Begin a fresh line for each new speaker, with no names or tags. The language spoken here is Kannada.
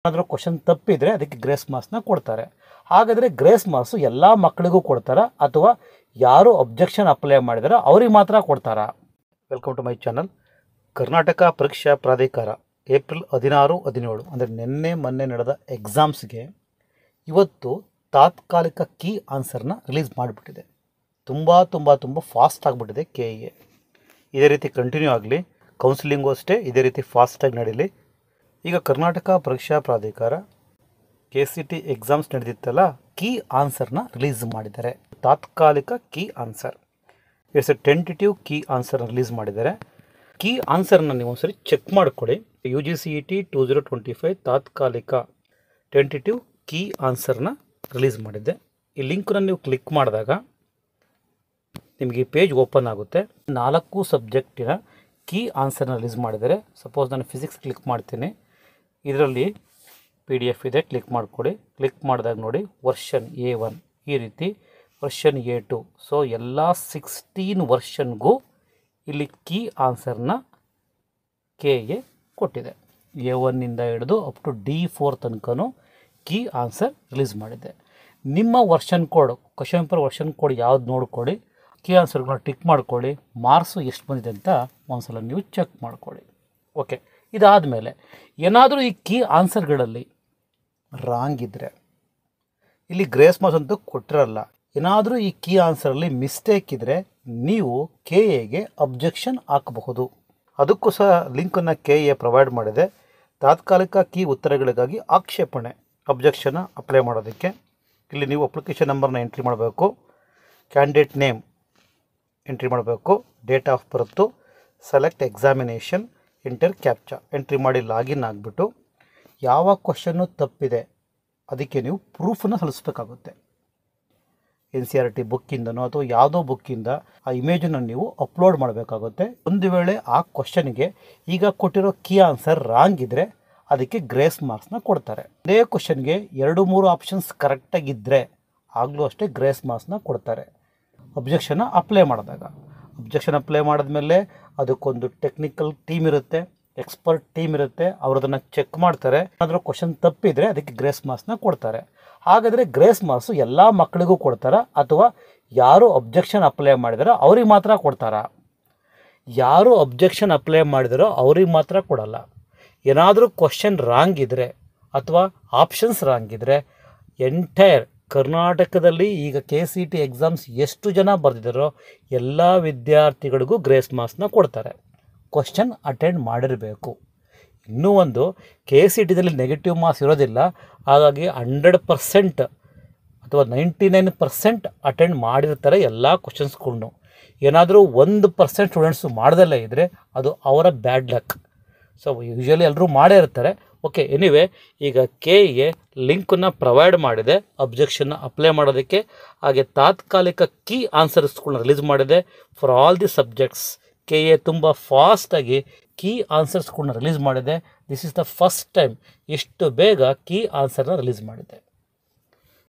ಏನಾದರೂ ಕ್ವಶನ್ ತಪ್ಪಿದರೆ ಅದಕ್ಕೆ ಗ್ರೇಸ್ ಮಾರ್ಕ್ಸ್ನ ಕೊಡ್ತಾರೆ. ಹಾಗಾದರೆ ಗ್ರೇಸ್ ಮಾರ್ಕ್ಸು ಎಲ್ಲ ಮಕ್ಕಳಿಗೂ ಕೊಡ್ತಾರಾ ಅಥವಾ ಯಾರು ಅಬ್ಜೆಕ್ಷನ್ ಅಪ್ಲೈ ಮಾಡಿದಾರೋ ಅವ್ರಿಗೆ ಮಾತ್ರ ಕೊಡ್ತಾರಾ? Welcome to my channel. Karnataka ಪರೀಕ್ಷಾ ಪ್ರಾಧಿಕಾರ ಏಪ್ರಿಲ್ 16, 17 ಅಂದರೆ ನಿನ್ನೆ ಮೊನ್ನೆ ನಡೆದ ಎಕ್ಸಾಮ್ಸ್ಗೆ ಇವತ್ತು ತಾತ್ಕಾಲಿಕ ಕೀ ಆನ್ಸರ್ನ ರಿಲೀಸ್ ಮಾಡಿಬಿಟ್ಟಿದೆ. ತುಂಬ ಫಾಸ್ಟ್ ಆಗಿಬಿಟ್ಟಿದೆ KEA. ಇದೇ ರೀತಿ ಕಂಟಿನ್ಯೂ ಆಗಲಿ, ಕೌನ್ಸಿಲಿಂಗು ಅಷ್ಟೇ ಇದೇ ರೀತಿ ಫಾಸ್ಟಾಗಿ ನಡೀಲಿ. ಈಗ ಕರ್ನಾಟಕ ಪರೀಕ್ಷಾ ಪ್ರಾಧಿಕಾರ KCT ಎಕ್ಸಾಮ್ಸ್ ನಡೆದಿತ್ತಲ್ಲ, ಕೀ ಆನ್ಸರ್ನ ರಿಲೀಸ್ ಮಾಡಿದ್ದಾರೆ. ತಾತ್ಕಾಲಿಕ key answer, it's a tentative key ಆನ್ಸರ್ನ ರಿಲೀಸ್ ಮಾಡಿದ್ದಾರೆ. ಕೀ ಆನ್ಸರ್ನ ನೀವು ಒಂದ್ಸರಿ ಚೆಕ್ ಮಾಡಿಕೊಡಿ. UGCET 2025 ತಾತ್ಕಾಲಿಕ ಟೆಂಟೇಟಿವ್ ಕೀ ಆನ್ಸರ್ನ ರಿಲೀಸ್ ಮಾಡಿದ್ದೆ. ಈ ಲಿಂಕ್ನ ನೀವು ಕ್ಲಿಕ್ ಮಾಡಿದಾಗ ನಿಮಗೆ ಈ ಪೇಜ್ ಓಪನ್ ಆಗುತ್ತೆ. 4 ಸಬ್ಜೆಕ್ಟಿನ ಕೀ ಆನ್ಸರ್ನ ರಿಲೀಸ್ ಮಾಡಿದ್ದಾರೆ. ಸಪೋಸ್ ನಾನು ಫಿಸಿಕ್ಸ್ ಕ್ಲಿಕ್ ಮಾಡ್ತೀನಿ, ಇದರಲ್ಲಿ PDF ಇದೆ, ಕ್ಲಿಕ್ ಮಾಡಿಕೊಡಿ. ಕ್ಲಿಕ್ ಮಾಡಿದಾಗ ನೋಡಿ ವರ್ಷನ್ A1 ಈ ರೀತಿ, ವರ್ಷನ್ A2. ಸೊ ಎಲ್ಲ 16 ವರ್ಷನ್ಗೂ ಇಲ್ಲಿ ಕೀ ಆನ್ಸರ್ನ KEA ಕೊಟ್ಟಿದೆ. A1 ಹಿಡಿದು ಅಪ್ ಟು D4 ತನಕನೂ ಕೀ ಆನ್ಸರ್ ರಿಲೀಸ್ ಮಾಡಿದೆ. ನಿಮ್ಮ version code, question paper version code ಯಾವ್ದು ನೋಡ್ಕೊಳ್ಳಿ, ಕೀ ಆನ್ಸರ್ಗಳನ್ನ ಟಿಕ್ ಮಾಡ್ಕೊಳ್ಳಿ, ಮಾರ್ಕ್ಸು ಎಷ್ಟು ಬಂದಿದೆ ಅಂತ ಒಂದ್ಸಲ ನೀವು ಚೆಕ್ ಮಾಡ್ಕೊಳ್ಳಿ. ಓಕೆ, ಇದಾದಮೇಲೆ ಏನಾದರೂ ಈ ಕೀ ಆನ್ಸರ್ಗಳಲ್ಲಿ ರಾಂಗ್ ಇದ್ದರೆ, ಇಲ್ಲಿ ಗ್ರೇಸ್ ಮಾರ್ಕ್ಸ್ ಅಂತೂ ಕೊಟ್ಟಿರಲ್ಲ, ಏನಾದರೂ ಈ ಕೀ ಆನ್ಸರಲ್ಲಿ ಮಿಸ್ಟೇಕ್ ಇದ್ದರೆ ನೀವು KEAಗೆ ಅಬ್ಜೆಕ್ಷನ್ ಹಾಕಬಹುದು. ಅದಕ್ಕೂ ಸಹ ಲಿಂಕನ್ನು KEA ಪ್ರೊವೈಡ್ ಮಾಡಿದೆ. ತಾತ್ಕಾಲಿಕ ಕೀ ಉತ್ತರಗಳಿಗಾಗಿ ಆಕ್ಷೇಪಣೆ ಅಬ್ಜೆಕ್ಷನ್ನ ಅಪ್ಲೈ ಮಾಡೋದಕ್ಕೆ ಇಲ್ಲಿ ನೀವು ಅಪ್ಲಿಕೇಶನ್ ನಂಬರ್ನ ಎಂಟ್ರಿ ಮಾಡಬೇಕು, ಕ್ಯಾಂಡಿಡೇಟ್ ನೇಮ್ ಎಂಟ್ರಿ ಮಾಡಬೇಕು, date of birth, select examination, enter captcha entry ಮಾಡಿ ಲಾಗಿನ್ ಆಗಿಬಿಟ್ಟು ಯಾವ ಕ್ವಶನ್ನು ತಪ್ಪಿದೆ ಅದಕ್ಕೆ ನೀವು ಪ್ರೂಫನ್ನು ಸಲ್ಲಿಸಬೇಕಾಗುತ್ತೆ. NCERT ಬುಕ್ಕಿಂದನೋ ಅಥವಾ ಯಾವುದೋ ಬುಕ್ಕಿಂದ ಆ ಇಮೇಜನ್ನು ನೀವು ಅಪ್ಲೋಡ್ ಮಾಡಬೇಕಾಗುತ್ತೆ. ಒಂದು ವೇಳೆ ಆ ಕ್ವಶನ್ಗೆ ಈಗ ಕೊಟ್ಟಿರೋ ಕೀ ಆನ್ಸರ್ ರಾಂಗ್ ಇದ್ದರೆ ಅದಕ್ಕೆ ಗ್ರೇಸ್ ಮಾರ್ಕ್ಸ್ನ ಕೊಡ್ತಾರೆ. ಅದೇ ಕ್ವಶನ್ಗೆ 2-3 ಆಪ್ಷನ್ಸ್ ಕರೆಕ್ಟಾಗಿದ್ದರೆ ಆಗಲೂ ಅಷ್ಟೇ ಗ್ರೇಸ್ ಮಾರ್ಕ್ಸ್ನ ಕೊಡ್ತಾರೆ. ಅಬ್ಜೆಕ್ಷನ್ನ ಅಪ್ಲೈ ಮಾಡಿದಾಗ, ಅಬ್ಜೆಕ್ಷನ್ ಅಪ್ಲೈ ಮಾಡಿದ್ಮೇಲೆ ಅದಕ್ಕೊಂದು ಟೆಕ್ನಿಕಲ್ ಟೀಮ್ ಇರುತ್ತೆ, ಎಕ್ಸ್ಪರ್ಟ್ ಟೀಮ್ ಇರುತ್ತೆ, ಅವರು ಅದನ್ನು ಚೆಕ್ ಮಾಡ್ತಾರೆ. ಏನಾದರೂ ಕ್ವಶನ್ ತಪ್ಪಿದರೆ ಅದಕ್ಕೆ ಗ್ರೇಸ್ ಮಾರ್ಕ್ಸ್ನ ಕೊಡ್ತಾರೆ. ಹಾಗಾದರೆ ಗ್ರೇಸ್ ಮಾರ್ಕ್ಸು ಎಲ್ಲ ಮಕ್ಕಳಿಗೂ ಕೊಡ್ತಾರಾ ಅಥವಾ ಯಾರು ಅಬ್ಜೆಕ್ಷನ್ ಅಪ್ಲೈ ಮಾಡಿದಾರೋ ಅವ್ರಿಗೆ ಮಾತ್ರ ಕೊಡ್ತಾರಾ? ಯಾರು ಅಬ್ಜೆಕ್ಷನ್ ಅಪ್ಲೈ ಮಾಡಿದಾರೋ ಅವ್ರಿಗೆ ಮಾತ್ರ ಕೊಡಲ್ಲ. ಏನಾದರೂ ಕ್ವಶನ್ ರಾಂಗ್ ಇದ್ದರೆ ಅಥವಾ ಆಪ್ಷನ್ಸ್ ರಾಂಗ್ ಇದ್ದರೆ ಎಂಟೈರ್ ಕರ್ನಾಟಕದಲ್ಲಿ ಈಗ KCT ಎಕ್ಸಾಮ್ಸ್ ಎಷ್ಟು ಜನ ಬರೆದಿದ್ದಾರೋ ಎಲ್ಲ ವಿದ್ಯಾರ್ಥಿಗಳಿಗೂ ಗ್ರೇಸ್ ಮಾರ್ಕ್ಸ್ನ ಕೊಡ್ತಾರೆ. ಕ್ವಶನ್ ಅಟೆಂಡ್ ಮಾಡಿರಬೇಕು. ಇನ್ನೂ ಒಂದು, KCTದಲ್ಲಿ ನೆಗೆಟಿವ್ ಮಾರ್ಕ್ಸ್ ಇರೋದಿಲ್ಲ, ಹಾಗಾಗಿ 100% ಅಥವಾ 99% ಅಟೆಂಡ್ ಮಾಡಿರ್ತಾರೆ ಎಲ್ಲ ಕ್ವಶನ್ಸ್ಗಳನ್ನು. ಏನಾದರೂ 1% ಸ್ಟೂಡೆಂಟ್ಸು ಮಾಡ್ದಲ್ಲೇ ಇದ್ದರೆ ಅದು ಅವರ ಬ್ಯಾಡ್ ಲಕ್. ಸೊ ಯೂಶ್ವಲಿ ಎಲ್ಲರೂ ಮಾಡೇ ಇರ್ತಾರೆ. ಓಕೆ, ಎನಿವೆ ಈಗ KEA ಲಿಂಕನ್ನು ಪ್ರೊವೈಡ್ ಮಾಡಿದೆ ಅಬ್ಜೆಕ್ಷನ್ನ ಅಪ್ಲೈ ಮಾಡೋದಕ್ಕೆ. ಹಾಗೆ ತಾತ್ಕಾಲಿಕ ಕೀ ಆನ್ಸರ್ಸ್ಗಳನ್ನ ರಿಲೀಸ್ ಮಾಡಿದೆ for all the subjects. KEA ತುಂಬ ಫಾಸ್ಟಾಗಿ ಕೀ ಆನ್ಸರ್ಸ್ಗಳನ್ನ ರಿಲೀಸ್ ಮಾಡಿದೆ. This is the first time ಇಷ್ಟು ಬೇಗ ಕೀ ಆನ್ಸರ್ನ ರಿಲೀಸ್ ಮಾಡಿದೆ.